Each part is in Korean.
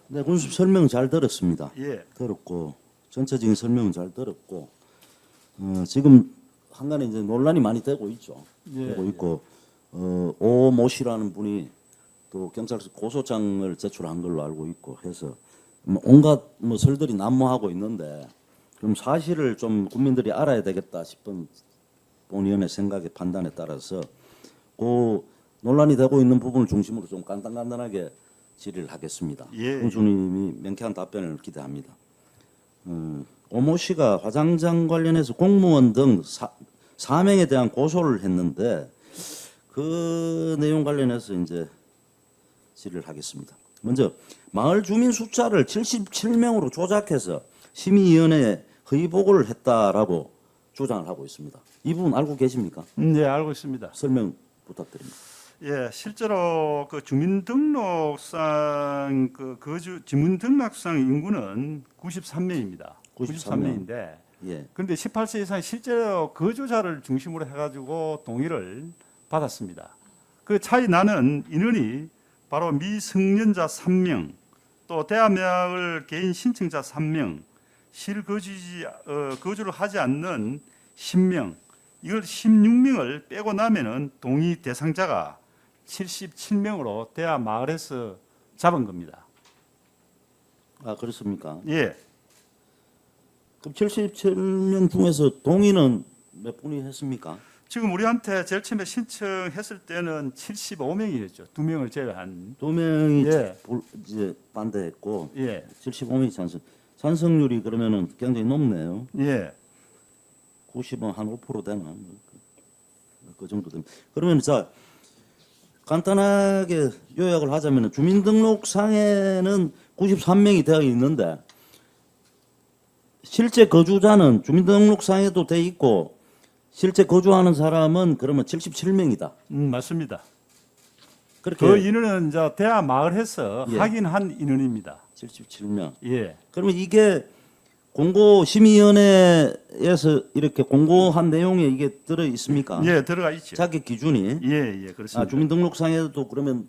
네, 군수 설명 잘 들었습니다. 예. 들었고 전체적인 설명은 잘 들었고 지금 한간에 이제 논란이 많이 되고 있죠. 예, 되고 있고 오모 씨라는 분이 또 경찰서 고소장을 제출한 걸로 알고 있고 해서 뭐 온갖 뭐 설들이 난무하고 있는데 그럼 사실을 좀 국민들이 알아야 되겠다 싶은 본의원의 생각에 판단에 따라서 그 논란이 되고 있는 부분을 중심으로 좀 간단하게 질의를 하겠습니다. 예. 군수님이 명쾌한 답변을 기대합니다. 오모 씨가 화장장 관련해서 공무원 등 사명에 대한 고소를 했는데 그 내용 관련해서 이제 질의를 하겠습니다. 먼저 마을 주민 숫자를 77명으로 조작해서 심의위원회에 허위 보고를 했다라고 주장을 하고 있습니다. 이 부분 알고 계십니까? 예, 알고 있습니다. 설명 부탁드립니다. 예, 실제로 그 주민등록상 그 거주 주민등록상 인구는 93명입니다. 93명인데 예, 그런데 18세 이상 실제로 거주자를 중심으로 해가지고 동의를 받았습니다. 그 차이 나는 인원이 바로 미성년자 3명, 또 대한마을 개인 신청자 3명, 거주를 하지 않는 10명, 이걸 16명을 빼고 나면은 동의 대상자가 77명으로 대한마을에서 잡은 겁니다. 아 그렇습니까? 예, 그럼 77명 중에서 동의는 몇 분이 했습니까? 지금 우리한테 제일 처음에 신청했을 때는 75명이었죠. 2명을 제외한. 두 명이 예. 이제 반대했고 예, 75명이 찬성률이 그러면은 굉장히 높네요. 예, 90은 한 5% 되나? 그 정도 됩니다. 그러면 자 간단하게 요약을 하자면 주민등록상에는 93명이 되어 있는데 실제 거주자는 주민등록상에도 돼 있고 실제 거주하는 사람은 그러면 77명이다. 맞습니다. 그렇게 그 인원은 이제 대한마을에서 예. 확인한 인원입니다. 77명. 예, 그러면 이게 공고 심의위원회에서 이렇게 공고한 내용에 이게 들어 있습니까? 예, 들어가 있죠. 자격 기준이 예, 예, 그렇습니다. 주민등록상에도 그러면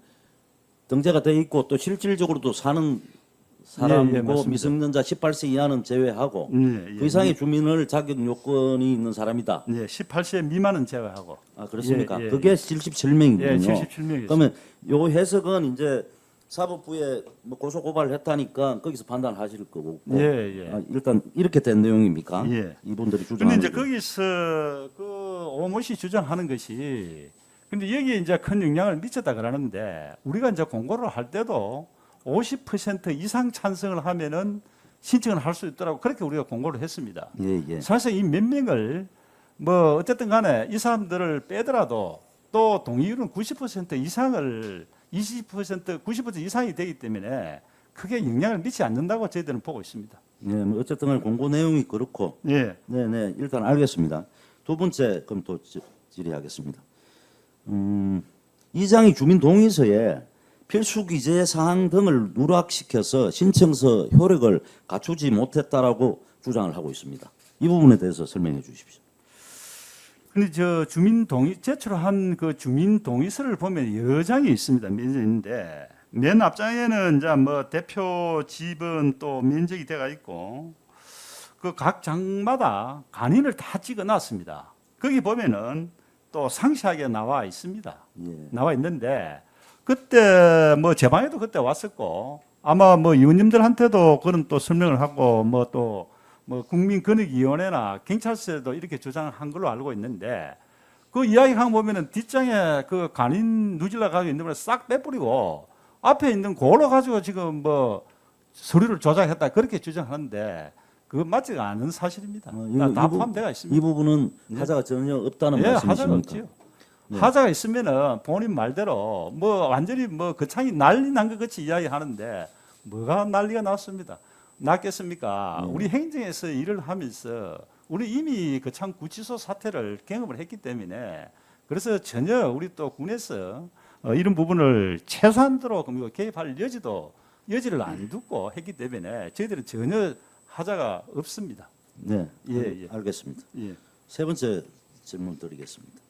등재가 돼 있고 또 실질적으로도 사는 사람이고 예, 맞습니다. 미성년자 18세 이하는 제외하고 예, 예. 그 이상의 주민을 자격 요건이 있는 사람이다. 예, 18세 미만은 제외하고. 아 그렇습니까? 예, 예, 그게 77명이군요. 예, 77명이죠. 그러면 요 해석은 이제 사법부에 뭐 고소 고발을 했다니까 거기서 판단하실 거고. 예, 예. 일단 이렇게 된 내용입니까? 예. 이분들이 근데 주장하는 이제 게. 거기서 그 오모씨 주장하는 것이 근데 여기에 이제 큰 영향을 미쳤다 그러는데 우리가 이제 공고를 할 때도 50% 이상 찬성을 하면은 신청을 할 수 있더라고 그렇게 우리가 공고를 했습니다. 예, 예. 사실 이 몇 명을 뭐 어쨌든 간에 이 사람들을 빼더라도 또 동의율은 90% 이상을 20% 90% 이상이 되기 때문에 크게 영향을 미치지 않는다고 저희들은 보고 있습니다. 네, 뭐 어쨌든 간에 공고 내용이 그렇고. 예. 네, 네. 일단 알겠습니다. 두 번째 그럼 또 질의하겠습니다. 이장이 주민 동의서에 필수 기재 사항 등을 누락시켜서 신청서 효력을 갖추지 못했다라고 주장을 하고 있습니다. 이 부분에 대해서 설명해 주십시오. 근데 저 주민 동의 제출한 그 주민 동의서를 보면 여러 장이 있습니다. 몇 장인데 맨 앞장에는 이제 뭐 대표 지분 또 면적이 돼가 있고 그 각 장마다 간인을 다 찍어놨습니다. 거기 보면은 또 상세하게 나와 있습니다. 예. 나와 있는데 그때 뭐 제 방에도 그때 왔었고 아마 뭐 의원님들한테도 그런 또 설명을 하고 뭐 또 뭐 국민권익위원회나 경찰서에도 이렇게 주장한 걸로 알고 있는데 그 이야기 한 보면은 뒷장에 그 간인 누질러 가지고 있는 걸 싹 빼버리고 앞에 있는 그걸로 가지고 지금 뭐 서류를 조작했다 그렇게 주장하는데 그거 맞지가 않은 사실입니다. 다 포함되어 있습니다. 이 부분은 하자가 전혀 없다는 예, 하자가 말씀이십니까? 없지요. 하자가 있으면은 본인 말대로 뭐 완전히 뭐 거창이 난리 난 것 같이 이야기하는데 뭐가 난리가 났습니다. 났겠습니까? 우리 행정에서 일을 하면서 우리 이미 거창 구치소 사태를 경험을 했기 때문에 그래서 전혀 우리 또 군에서 이런 부분을 최소한도로 개입할 여지를 안 두고 했기 때문에 저희들은 전혀 하자가 없습니다. 네, 예, 예. 알겠습니다. 예. 세 번째 질문 드리겠습니다.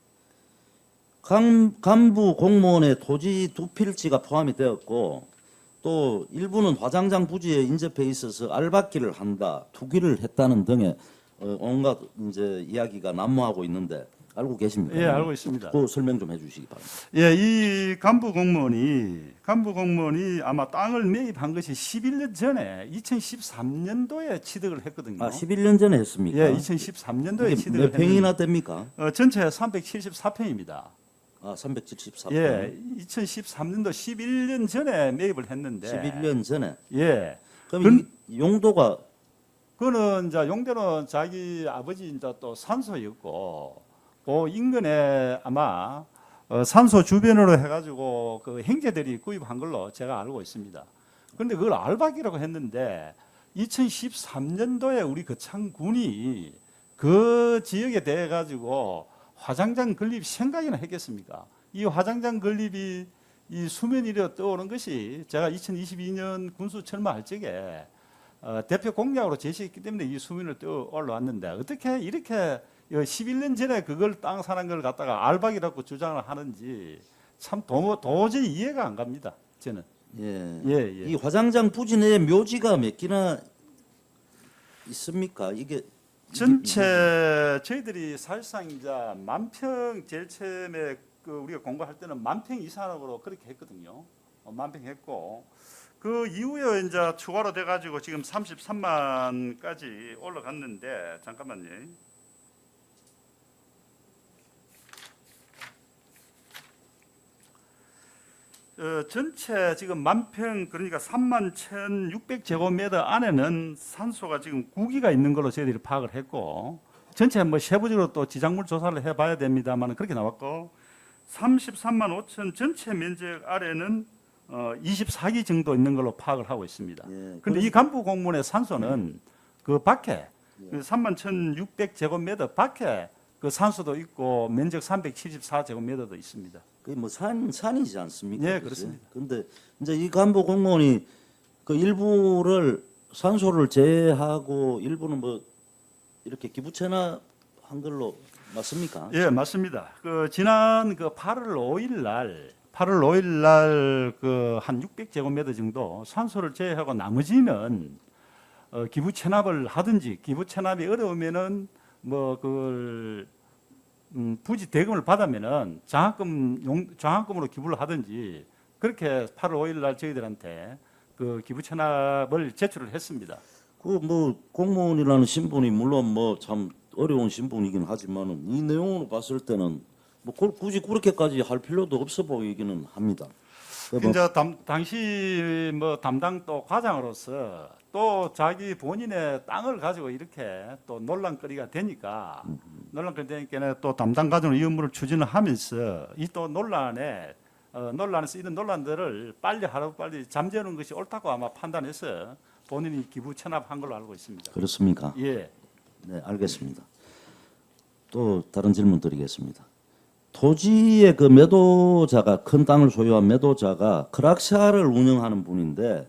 간부 공무원의 토지 두 필지가 포함이 되었고 또 일부는 화장장 부지에 인접해 있어서 알박기를 한다, 투기를 했다는 등의 온갖 이제 이야기가 난무하고 있는데 알고 계십니까? 예, 알고 있습니다. 그 설명 좀 해주시기 바랍니다. 예, 이 간부 공무원이 아마 땅을 매입한 것이 11년 전에 2013년도에 취득을 했거든요. 아, 11년 전에 했습니까? 예, 2013년도에 취득을 몇 평이나 됩니까? 전체 374평입니다. 아, 374평. 예, 2013년도 11년 전에 매입을 했는데 11년 전에. 예. 그럼 이 용도가 그거는 이제 용대는 자기 아버지 이제 또 산소였고 그 인근에 아마 산소 주변으로 해가지고 그 행제들이 구입한 걸로 제가 알고 있습니다. 그런데 그걸 알박이라고 했는데 2013년도에 우리 거창군이 그 지역에 대해 가지고 화장장 건립 생각이나 했겠습니까? 이 화장장 건립이 이 수면 위로 떠오른 것이 제가 2022년 군수 철마할 적에 대표 공약으로 제시했기 때문에 이 수면을 떠 올라왔는데 어떻게 이렇게 11년 전에 그걸 땅 사는 걸 갖다가 알박이라고 주장을 하는지 참 도저히 이해가 안 갑니다. 저는. 예. 예. 이 화장장 부지 내에 묘지가 몇 개나 있습니까? 이게 전체 저희들이 사실상 이제 만평 제일 처음에 그 우리가 공부할 때는 만평 이상으로 그렇게 했거든요. 만평 했고 그 이후에 이제 추가로 돼가지고 지금 33만까지 올라갔는데 잠깐만요. 전체 지금 만평 그러니까 31,600제곱미터 안에는 산소가 지금 9기가 있는 걸로 저희들이 파악을 했고 전체 뭐 세부적으로 또 지작물 조사를 해봐야 됩니다만 그렇게 나왔고 33만 5천 전체 면적 아래는 24기 정도 있는 걸로 파악을 하고 있습니다. 그런데 이 간부 공무원의 산소는 그 밖에 그 31,600제곱미터 밖에 그 산소도 있고 면적 374제곱미터도 있습니다. 그게 뭐 산이지 않습니까? 네, 그치? 그렇습니다. 근데 이제 이 간부 공무원이 그 일부를 산소를 제외하고 일부는 뭐 이렇게 기부 체납한 걸로 맞습니까? 예, 맞습니다. 그 지난 그 8월 5일 날 그 한 600제곱미터 정도 산소를 제외하고 나머지는 기부 체납을 하든지 기부 체납이 어려우면은 뭐 그걸 부지 대금을 받으면은 장학금으로 기부를 하든지 그렇게 8월 5일 날 저희들한테 그 기부 체납을 제출을 했습니다. 그 뭐 공무원이라는 신분이 물론 뭐 참 어려운 신분이긴 하지만은 이 내용으로 봤을 때는 뭐 굳이 그렇게까지 할 필요도 없어 보이기는 합니다. 뭐 이제 당시 뭐 담당 또 과장으로서 또 자기 본인의 땅을 가지고 이렇게 또 논란거리가 되니까 또 담당 과장으로 이 업무를 추진을 하면서 이 또 논란에서 이런 논란들을 빨리 잠재우는 것이 옳다고 아마 판단해서 본인이 기부 체납한 걸로 알고 있습니다. 그렇습니까? 예. 네, 알겠습니다. 또 다른 질문 드리겠습니다. 토지의 그 매도자가 큰 땅을 소유한 매도자가 크락샤를 운영하는 분인데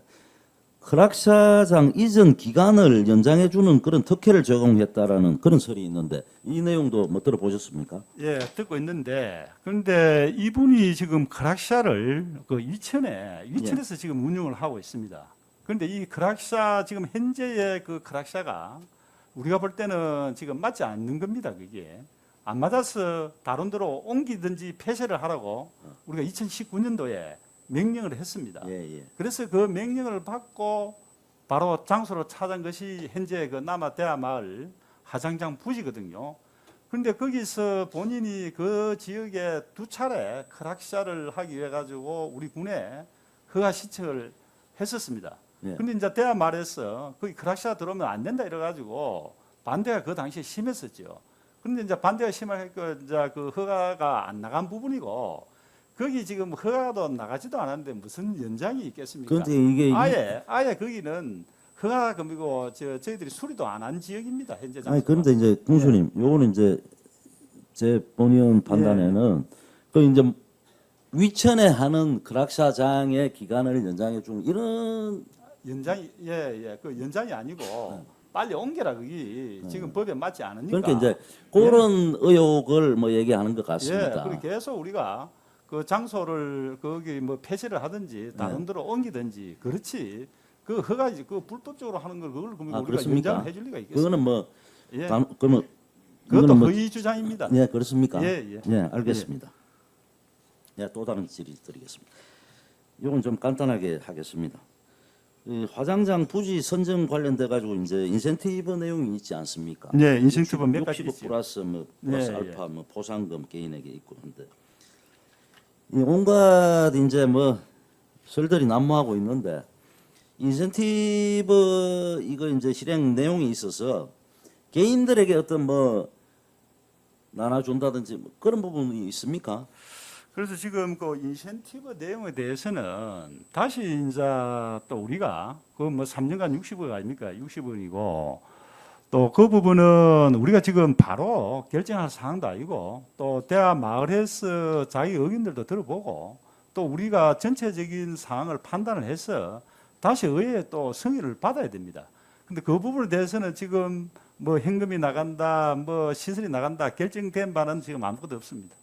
크락샤장 이전 기간을 연장해 주는 그런 특혜를 제공했다라는 그런 설이 있는데 이 내용도 뭐 들어보셨습니까? 예, 듣고 있는데 그런데 이분이 지금 크락샤를 그 이천에서 지금 운영을 하고 있습니다. 그런데 이 크락샤 지금 현재의 그 크락샤가 우리가 볼 때는 지금 맞지 않는 겁니다. 그게 안 맞아서 다른 데로 옮기든지 폐쇄를 하라고 우리가 2019년도에 명령을 했습니다. 예. 그래서 그 명령을 받고 바로 장소로 찾은 것이 현재 그 남아대하마을 하장장 부지거든요. 그런데 거기서 본인이 그 지역에 2차례 크락샤를 하기 위해 가지고 우리 군에 허가 신청을 했었습니다. 예. 근데 이제 대하마을에서 거기 크락샤 들어오면 안 된다 이래 가지고 반대가 그 당시에 심했었죠. 그런데 이제 반대가 심하니까 이제 그 허가가 안 나간 부분이고 거기 지금 허가도 나가지도 않았는데 무슨 연장이 있겠습니까? 그런데 이게 아예 거기는 허가 금이고 저희들이 수리도 안 한 지역입니다. 현재 장소가. 아니 그런데 이제 군수님, 요거는 이제 제 본의원 판단에는 그 이제 위천에 하는 크락샤장의 기간을 연장해 준 이런 연장이 그 연장이 아니고 빨리 옮겨라 그게 지금 법에 맞지 않으니까. 그러니까 이제 그런 의혹을 뭐 얘기하는 것 같습니다. 그리고 계속 우리가 그 장소를 거기 뭐 폐쇄를 하든지 다른 데로 옮기든지 그렇지 그 허가 그 불법적으로 하는 걸 그걸 그러면 아, 우리가 그렇습니까? 연장을 해줄 리가 있겠습니까? 그거는 뭐 예. 그러면 그것도 이거는 뭐 허위 주장입니다. 예, 그렇습니까? 예, 알겠습니다. 예, 또 다른 질의 드리겠습니다. 이건 좀 간단하게 하겠습니다. 이 화장장 부지 선정 관련돼 가지고 이제 인센티브 내용이 있지 않습니까? 네, 인센티브 몇 가지 60억 있죠. 플러스 뭐 플러스 예, 알파 뭐 보상금 개인에게 있고 한데 이 온갖 이제 뭐 설들이 난무하고 있는데 인센티브 이거 이제 실행 내용이 있어서 개인들에게 어떤 뭐 나눠준다든지 뭐 그런 부분이 있습니까? 그래서 지금 그 인센티브 내용에 대해서는 다시 이제 또 우리가 그 뭐 3년간 60억 아닙니까? 60억이고 또 그 부분은 우리가 지금 바로 결정할 사항도 아니고 또 대화 마을에서 자기 의견들도 들어보고 또 우리가 전체적인 상황을 판단을 해서 다시 의회에 또 승인을 받아야 됩니다. 근데 그 부분에 대해서는 지금 뭐 현금이 나간다, 뭐 시설이 나간다 결정된 바는 지금 아무것도 없습니다.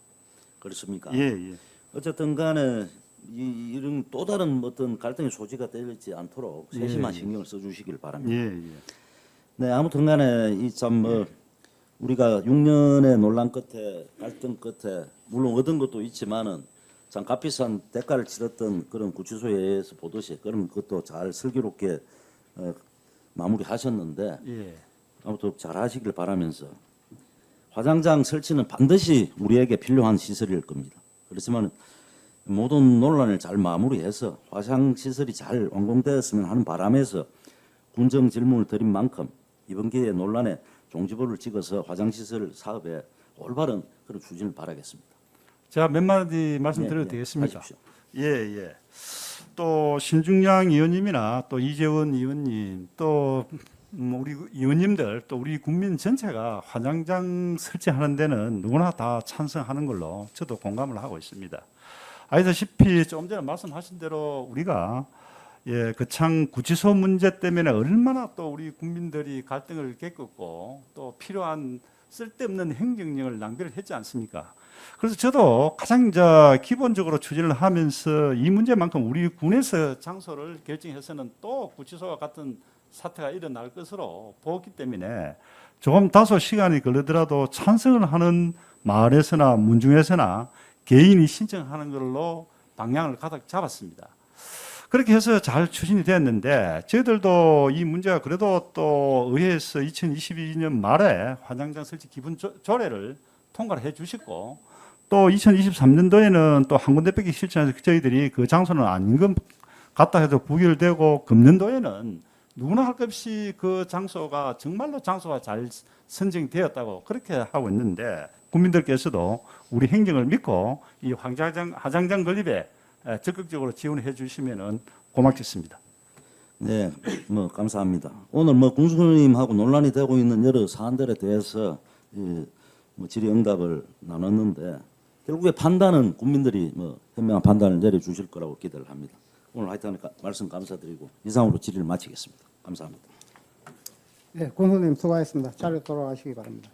그렇습니까? 예. 어쨌든 간에 이런 또 다른 어떤 갈등의 소지가 되지 않도록 세심한 예. 신경을 써주시길 바랍니다. 예. 네, 아무튼 간에 이 참 뭐 우리가 6년의 논란 끝에 갈등 끝에 물론 얻은 것도 있지만은 참 값비싼 대가를 치렀던 그런 구치소에 의해서 보듯이 그런 것도 잘 슬기롭게 마무리하셨는데 예. 아무튼 잘 하시길 바라면서 화장장 설치는 반드시 우리에게 필요한 시설일 겁니다. 그렇지만 모든 논란을 잘 마무리해서 화장 시설이 잘 완공되었으면 하는 바람에서 군정 질문을 드린 만큼 이번 기회에 논란에 종지부를 찍어서 화장 시설 사업에 올바른 그런 추진을 바라겠습니다. 제가 몇 마디 말씀드려도 네, 되겠습니까? 하십시오. 예. 또 신중양 의원님이나 또 이재원 의원님 또 우리 의원님들 또 우리 국민 전체가 화장장 설치하는 데는 누구나 다 찬성하는 걸로 저도 공감을 하고 있습니다. 아시다시피 좀 전에 말씀하신 대로 우리가 거창 구치소 문제 때문에 얼마나 또 우리 국민들이 갈등을 겪었고 또 필요한 쓸데없는 행정력을 낭비를 했지 않습니까? 그래서 저도 가장 기본적으로 추진을 하면서 이 문제만큼 우리 군에서 장소를 결정해서는 또 구치소와 같은 사태가 일어날 것으로 보기 때문에 조금 다소 시간이 걸리더라도 찬성을 하는 마을에서나 문중에서나 개인이 신청하는 걸로 방향을 가닥 잡았습니다. 그렇게 해서 잘 추진이 되었는데 저희들도 이 문제가 그래도 또 의회에서 2022년 말에 화장장 설치 기본 조례를 통과를 해 주시고 또 2023년도에는 또 한 군데밖에 실천해서 저희들이 그 장소는 아닌 것 같다 해도 부결되고 금년도에는 누구나 할 것 없이 그 장소가 정말로 장소가 잘 선정되었다고 그렇게 하고 있는데 국민들께서도 우리 행정을 믿고 이 화장장 건립에 적극적으로 지원해 주시면 고맙겠습니다. 네, 뭐 감사합니다. 오늘 뭐 군수님하고 논란이 되고 있는 여러 사안들에 대해서 뭐 질의응답을 나눴는데 결국에 판단은 국민들이 뭐 현명한 판단을 내려주실 거라고 기대를 합니다. 오늘 하여튼 말씀 감사드리고 이상으로 질의를 마치겠습니다. 감사합니다. 네, 군수님 수고하셨습니다. 자리로 돌아가시기 바랍니다.